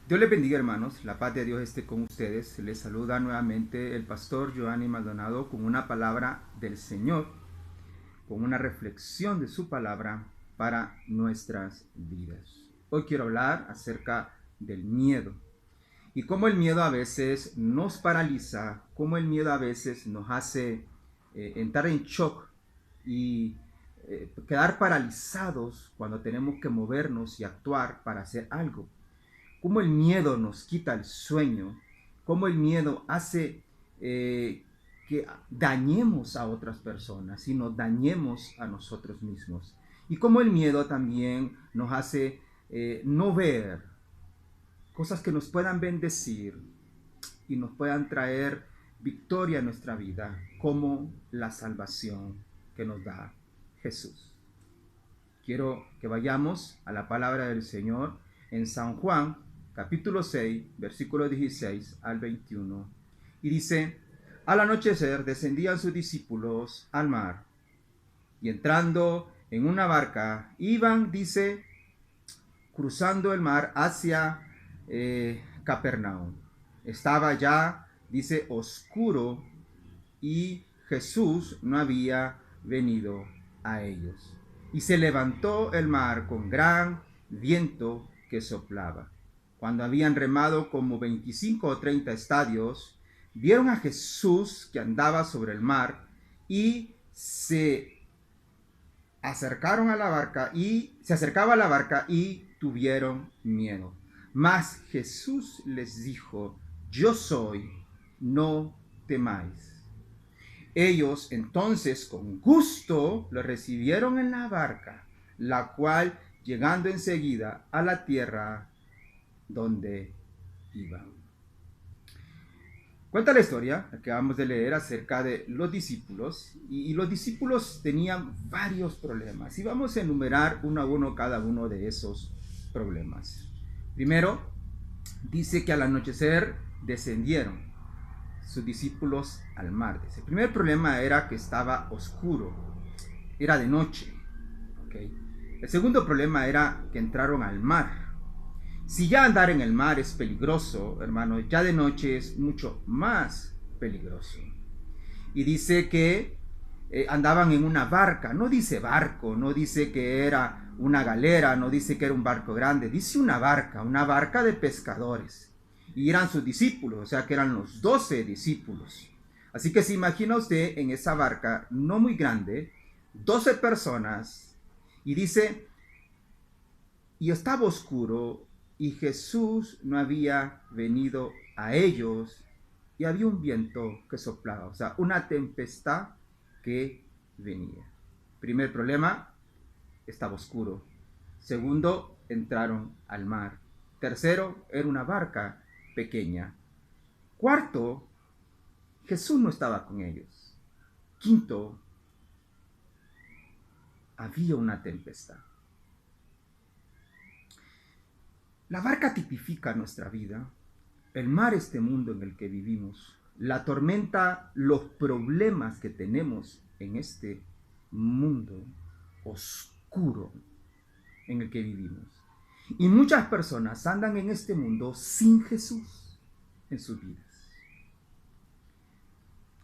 Dios les bendiga, hermanos. La paz de Dios esté con ustedes. Les saluda nuevamente el pastor Giovanni Maldonado con una palabra del Señor, con una reflexión de su palabra para nuestras vidas. Hoy quiero hablar acerca del miedo y cómo el miedo a veces nos paraliza, cómo el miedo a veces nos hace entrar en shock y quedar paralizados cuando tenemos que movernos y actuar para hacer algo. Cómo el miedo nos quita el sueño, cómo el miedo hace que dañemos a otras personas y nos dañemos a nosotros mismos. Y cómo el miedo también nos hace no ver cosas que nos puedan bendecir y nos puedan traer victoria a nuestra vida, como la salvación que nos da Jesús. Quiero que vayamos a la palabra del Señor en San Juan, capítulo 6, versículo 16 al 21. Y dice: al anochecer descendían sus discípulos al mar, y entrando en una barca, iban, dice, cruzando el mar hacia Capernaum. Estaba ya, dice, oscuro, y Jesús no había venido a ellos. Y se levantó el mar con gran viento que soplaba. Cuando habían remado como 25 o 30 estadios, vieron a Jesús que andaba sobre el mar y se acercaron a la barca y se acercaba a la barca y tuvieron miedo. Mas Jesús les dijo: yo soy, no temáis. Ellos entonces con gusto lo recibieron en la barca, la cual, llegando enseguida a la tierra donde iban. Cuenta la historia que acabamos de leer acerca de los discípulos, y los discípulos tenían varios problemas, y vamos a enumerar uno a uno cada uno de esos problemas. Primero, dice que al anochecer descendieron sus discípulos al mar. El primer problema era que estaba oscuro, era de noche. ¿Okay? El segundo problema era que entraron al mar. Si ya andar en el mar es peligroso, hermano, ya de noche es mucho más peligroso. Y dice que andaban en una barca. No dice barco, no dice que era una galera, no dice que era un barco grande, dice una barca de pescadores. Y eran sus discípulos, o sea que eran los 12 discípulos. Así que se imagina usted en esa barca, no muy grande, 12 personas, y dice, y estaba oscuro, y Jesús no había venido a ellos, y había un viento que soplaba, o sea, una tempestad que venía. Primer problema, estaba oscuro. Segundo, entraron al mar. Tercero, era una barca pequeña. Cuarto, Jesús no estaba con ellos. Quinto, había una tempestad. La barca tipifica nuestra vida, el mar, este mundo en el que vivimos, la tormenta, los problemas que tenemos en este mundo oscuro en el que vivimos. Y muchas personas andan en este mundo sin Jesús en sus vidas.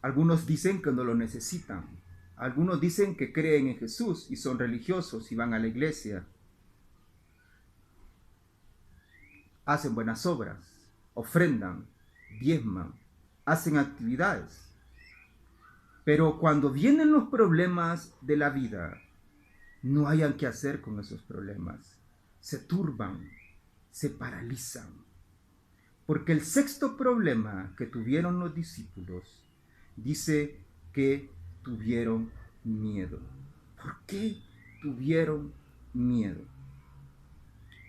Algunos dicen que no lo necesitan. Algunos dicen que creen en Jesús y son religiosos y van a la iglesia. Hacen buenas obras, ofrendan, diezman, hacen actividades. Pero cuando vienen los problemas de la vida, no hayan qué hacer con esos problemas. Se turban, se paralizan. Porque el sexto problema que tuvieron los discípulos dice que tuvieron miedo. ¿Por qué tuvieron miedo?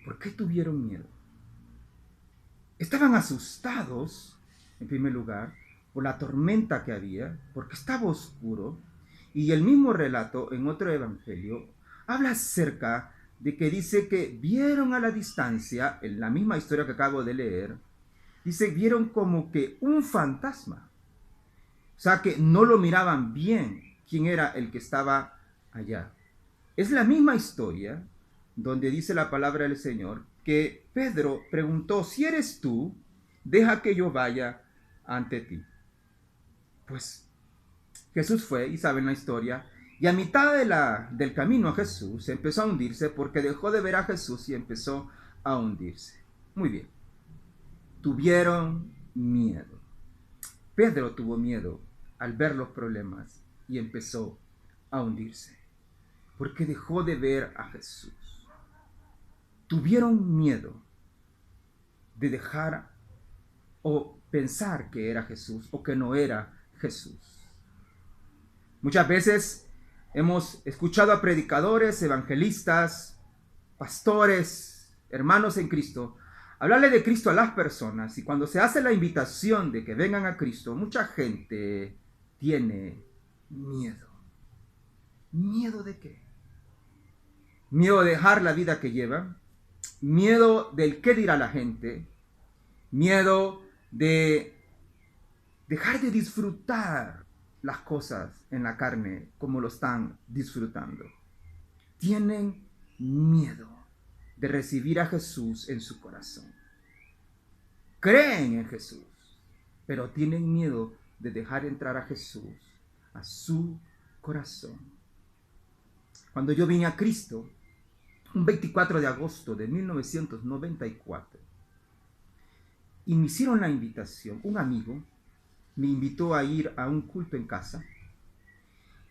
¿Por qué tuvieron miedo? Estaban asustados, en primer lugar, por la tormenta que había, porque estaba oscuro, y el mismo relato en otro evangelio habla acerca de que dice que vieron a la distancia, en la misma historia que acabo de leer, dice, vieron como que un fantasma. O sea que no lo miraban bien quién era el que estaba allá. Es la misma historia donde dice la palabra del Señor que Pedro preguntó: si eres tú, deja que yo vaya ante ti. Pues Jesús fue, y saben la historia, y a mitad del camino a Jesús empezó a hundirse porque dejó de ver a Jesús y empezó a hundirse. Muy bien. Tuvieron miedo. Pedro tuvo miedo al ver los problemas y empezó a hundirse porque dejó de ver a Jesús. Tuvieron miedo de dejar o pensar que era Jesús o que no era Jesús. Muchas veces hemos escuchado a predicadores, evangelistas, pastores, hermanos en Cristo, hablarle de Cristo a las personas, y cuando se hace la invitación de que vengan a Cristo, mucha gente tiene miedo. ¿Miedo de qué? Miedo de dejar la vida que llevan, miedo del qué dirá la gente, miedo de dejar de disfrutar las cosas en la carne como lo están disfrutando. Tienen miedo de recibir a Jesús en su corazón. Creen en Jesús, pero tienen miedo de dejar entrar a Jesús a su corazón. Cuando yo vine a Cristo, un 24 de agosto de 1994, y me hicieron la invitación, un amigo me invitó a ir a un culto en casa,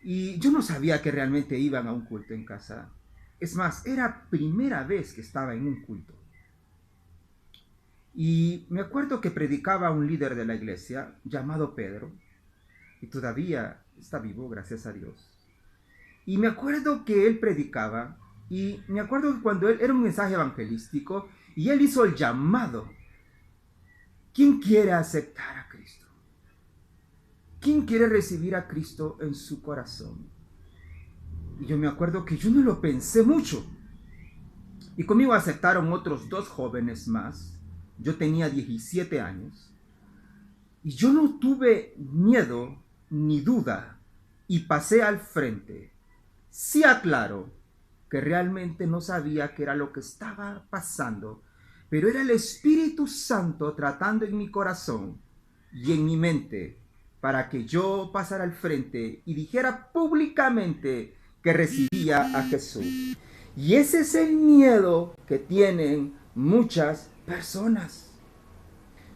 y yo no sabía que realmente iban a un culto en casa. Es más, era primera vez que estaba en un culto. Y me acuerdo que predicaba un líder de la iglesia llamado Pedro, y todavía está vivo, gracias a Dios. Y me acuerdo que él predicaba, y me acuerdo que cuando él era un mensaje evangelístico, y él hizo el llamado: ¿quién quiere aceptar a Cristo? ¿Quién quiere recibir a Cristo en su corazón? Y yo me acuerdo que yo no lo pensé mucho. Y conmigo aceptaron otros 2 jóvenes más. Yo tenía 17 años. Y yo no tuve miedo ni duda. Y pasé al frente. Sí aclaro que realmente no sabía qué era lo que estaba pasando. Pero era el Espíritu Santo tratando en mi corazón y en mi mente para que yo pasara al frente y dijera públicamente que recibía a Jesús. Y ese es el miedo que tienen muchas personas.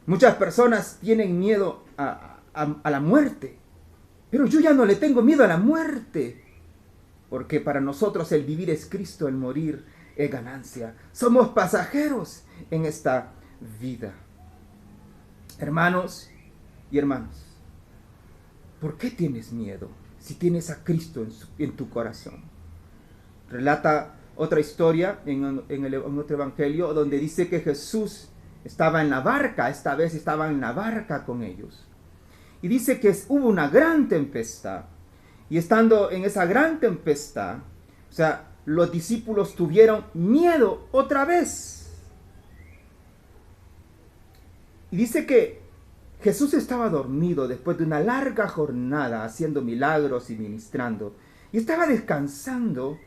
Muchas personas tienen miedo a la muerte. Pero yo ya no le tengo miedo a la muerte. Porque para nosotros el vivir es Cristo, el morir es ganancia. Somos pasajeros en esta vida. Hermanos y hermanas, ¿por qué tienes miedo si tienes a Cristo en tu corazón? Relata otra historia en otro evangelio donde dice que Jesús estaba en la barca, esta vez estaba en la barca con ellos. Y dice que hubo una gran tempestad. Y estando en esa gran tempestad, o sea, los discípulos tuvieron miedo otra vez. Y dice que Jesús estaba dormido después de una larga jornada haciendo milagros y ministrando. Y estaba descansando,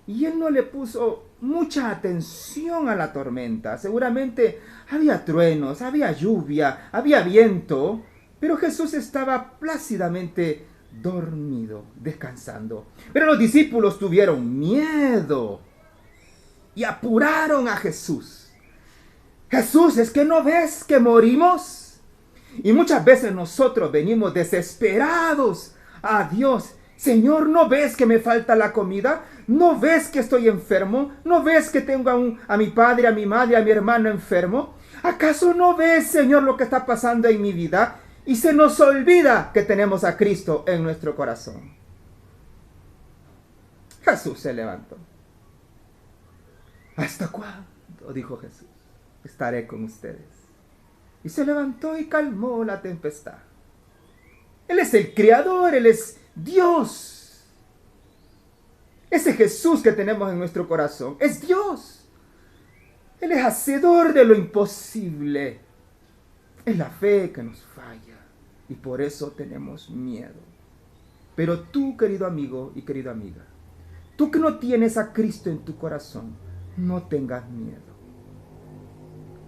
y él no le puso mucha atención a la tormenta. Seguramente había truenos, había lluvia, había viento, pero Jesús estaba plácidamente dormido, descansando. Pero los discípulos tuvieron miedo y apuraron a Jesús. Jesús, ¿es que no ves que morimos? Y muchas veces nosotros venimos desesperados a Dios. Señor, ¿no ves que me falta la comida? ¿No ves que estoy enfermo? ¿No ves que tengo a mi padre, a mi madre, a mi hermano enfermo? ¿Acaso no ves, Señor, lo que está pasando en mi vida? Y se nos olvida que tenemos a Cristo en nuestro corazón. Jesús se levantó. ¿Hasta cuándo? Dijo Jesús. Estaré con ustedes. Y se levantó y calmó la tempestad. Él es el Creador, Él es Dios. Ese Jesús que tenemos en nuestro corazón es Dios. Él es hacedor de lo imposible. Es la fe que nos falla y por eso tenemos miedo. Pero tú, querido amigo y querida amiga, tú que no tienes a Cristo en tu corazón, no tengas miedo.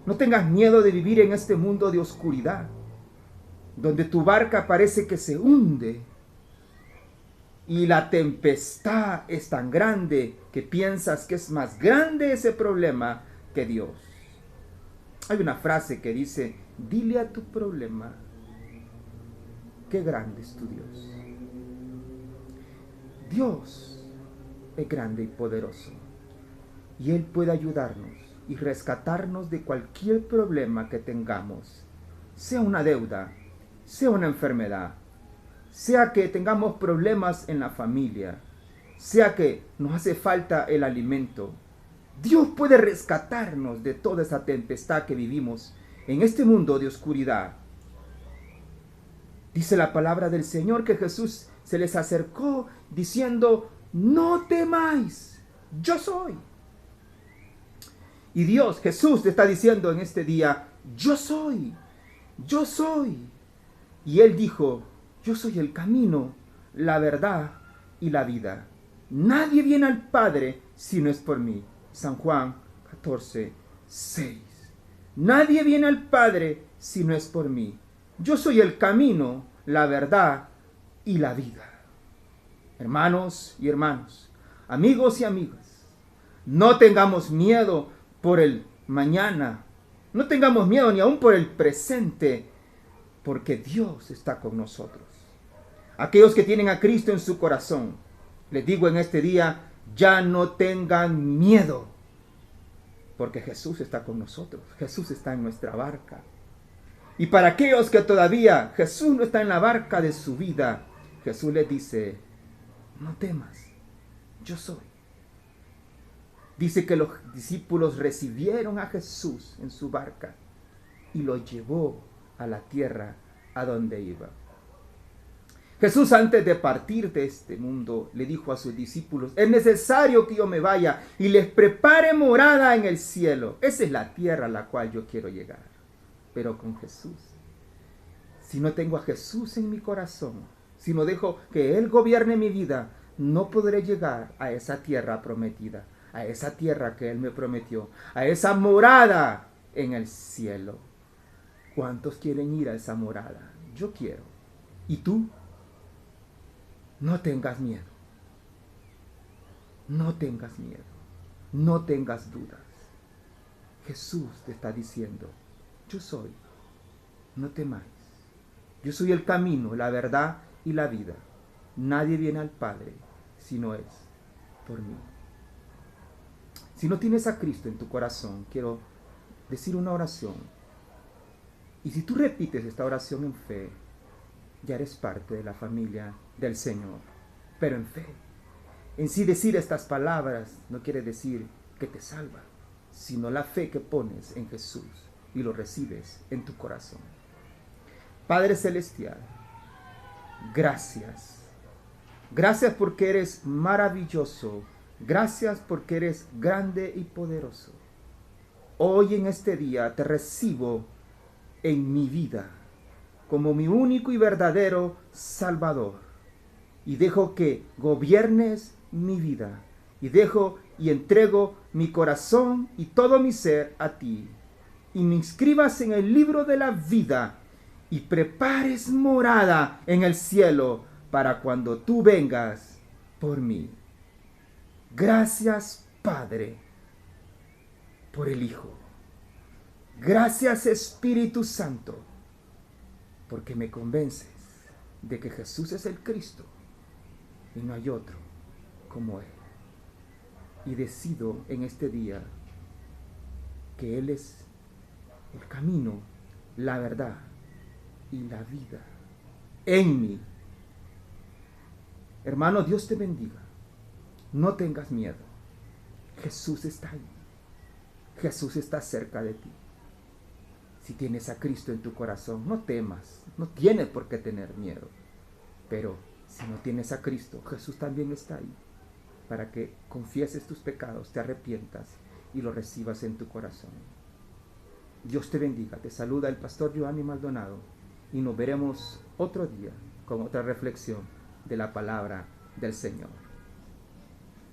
No tengas miedo de vivir en este mundo de oscuridad, donde tu barca parece que se hunde y la tempestad es tan grande que piensas que es más grande ese problema que Dios. Hay una frase que dice, dile a tu problema, qué grande es tu Dios. Dios es grande y poderoso, y Él puede ayudarnos y rescatarnos de cualquier problema que tengamos, sea una deuda, sea una enfermedad, sea que tengamos problemas en la familia, sea que nos hace falta el alimento. Dios puede rescatarnos de toda esa tempestad que vivimos en este mundo de oscuridad. Dice la palabra del Señor que Jesús se les acercó diciendo, no temáis, yo soy. Y Dios, Jesús te está diciendo en este día, yo soy, yo soy. Y Él dijo, yo soy el camino, la verdad y la vida. Nadie viene al Padre si no es por mí. San Juan 14, 6. Nadie viene al Padre si no es por mí. Yo soy el camino, la verdad y la vida. Hermanos y hermanos, amigos y amigas, no tengamos miedo por el mañana. No tengamos miedo ni aún por el presente, porque Dios está con nosotros. Aquellos que tienen a Cristo en su corazón, les digo en este día, ya no tengan miedo, porque Jesús está con nosotros. Jesús está en nuestra barca. Y para aquellos que todavía Jesús no está en la barca de su vida, Jesús les dice, no temas, yo soy. Dice que los discípulos recibieron a Jesús en su barca y lo llevó a la tierra a donde iba. Jesús, antes de partir de este mundo, le dijo a sus discípulos, es necesario que yo me vaya y les prepare morada en el cielo. Esa es la tierra a la cual yo quiero llegar, pero con Jesús. Si no tengo a Jesús en mi corazón, si no dejo que Él gobierne mi vida, no podré llegar a esa tierra prometida, a esa tierra que Él me prometió, a esa morada en el cielo. ¿Cuántos quieren ir a esa morada? Yo quiero. ¿Y tú? No tengas miedo. No tengas miedo. No tengas dudas. Jesús te está diciendo, yo soy. No temáis. Yo soy el camino, la verdad y la vida. Nadie viene al Padre si no es por mí. Si no tienes a Cristo en tu corazón, quiero decir una oración. Y si tú repites esta oración en fe, ya eres parte de la familia del Señor, pero en fe. En sí decir estas palabras no quiere decir que te salva, sino la fe que pones en Jesús y lo recibes en tu corazón. Padre Celestial, gracias. Gracias porque eres maravilloso. Gracias porque eres grande y poderoso. Hoy en este día te recibo en mi vida como mi único y verdadero Salvador. Y dejo que gobiernes mi vida. Y dejo y entrego mi corazón y todo mi ser a ti. Y me inscribas en el libro de la vida. Y prepares morada en el cielo para cuando tú vengas por mí. Gracias, Padre, por el Hijo. Gracias, Espíritu Santo, porque me convences de que Jesús es el Cristo y no hay otro como Él. Y decido en este día que Él es el camino, la verdad y la vida en mí. Hermano, Dios te bendiga. No tengas miedo. Jesús está ahí. Jesús está cerca de ti. Si tienes a Cristo en tu corazón, no temas. No tienes por qué tener miedo. Pero si no tienes a Cristo, Jesús también está ahí para que confieses tus pecados, te arrepientas y lo recibas en tu corazón. Dios te bendiga. Te saluda el pastor Giovanni Maldonado y nos veremos otro día con otra reflexión de la palabra del Señor.